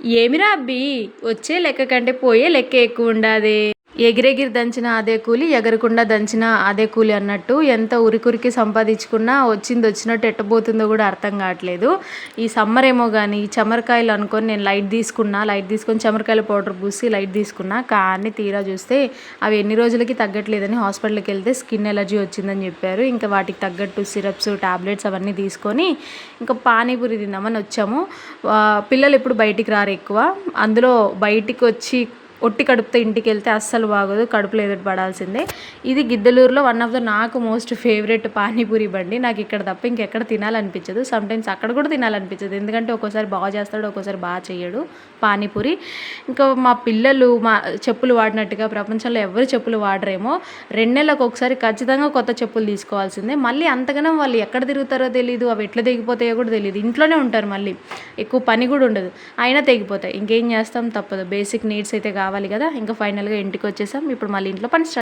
ఏమిరా అబ్బి వచ్చే లెక్క కంటే పోయే లెక్క ఎక్కువ ఉండాది. ఎగిరెగిరి దంచిన అదే కూలి, ఎగరకుండా దంచిన అదే కూలి అన్నట్టు ఎంత ఉరికురికి సంపాదించుకున్నా వచ్చింది వచ్చినట్టు ఎట్టబోతుందో కూడా అర్థం కావట్లేదు. ఈ సమ్మర్ ఏమో కానీ ఈ చెమరకాయలు అనుకొని నేను లైట్ తీసుకొని చెమరకాయల పౌడర్ పూసి లైట్ తీసుకున్నా. కానీ తీరా చూస్తే అవి ఎన్ని రోజులకి తగ్గట్లేదని హాస్పిటల్కి వెళ్తే స్కిన్ ఎలర్జీ వచ్చిందని చెప్పారు. ఇంకా వాటికి తగ్గట్టు సిరప్స్, టాబ్లెట్స్ అవన్నీ తీసుకొని ఇంకా పానీపూరి తిందామని వచ్చాము. పిల్లలు ఎప్పుడు బయటికి రారు ఎక్కువ, అందులో బయటికి వచ్చి ఒట్టి కడుపుతో ఇంటికి వెళ్తే అస్సలు బాగోదు, కడుపులో ఎదుటి పడాల్సిందే. ఇది గిద్దలూరులో వన్ ఆఫ్ ద నాకు మోస్ట్ ఫేవరెట్ పానీపూరి బండి. నాకు ఇక్కడ తప్ప ఇంకెక్కడ తినాలనిపించదు. సమ్టైమ్స్ అక్కడ కూడా తినాలనిపించదు, ఎందుకంటే ఒక్కోసారి బాగా చేస్తాడు, ఒక్కోసారి బాగా చేయడు పానీపూరి. ఇంకా మా పిల్లలు మా చెప్పులు వాడినట్టుగా ప్రపంచంలో ఎవరు చెప్పులు వాడరేమో. 2 నెలలకు ఒకసారి ఖచ్చితంగా కొత్త చెప్పులు తీసుకోవాల్సిందే. మళ్ళీ అంతగానో వాళ్ళు ఎక్కడ తిరుగుతారో తెలియదు, అవి ఎట్లా తెగిపోతాయో కూడా తెలియదు. ఇంట్లోనే ఉంటారు, మళ్ళీ ఎక్కువ పని కూడా ఉండదు, అయినా తెగిపోతాయి. ఇంకేం చేస్తాం, తప్పదు. బేసిక్ నీడ్స్ అయితే కావాలి కదా. ఇంకా ఫైనల్గా ఇంటికి వచ్చేసాం. ఇప్పుడు మళ్ళీ ఇంట్లో పని స్టార్ట్.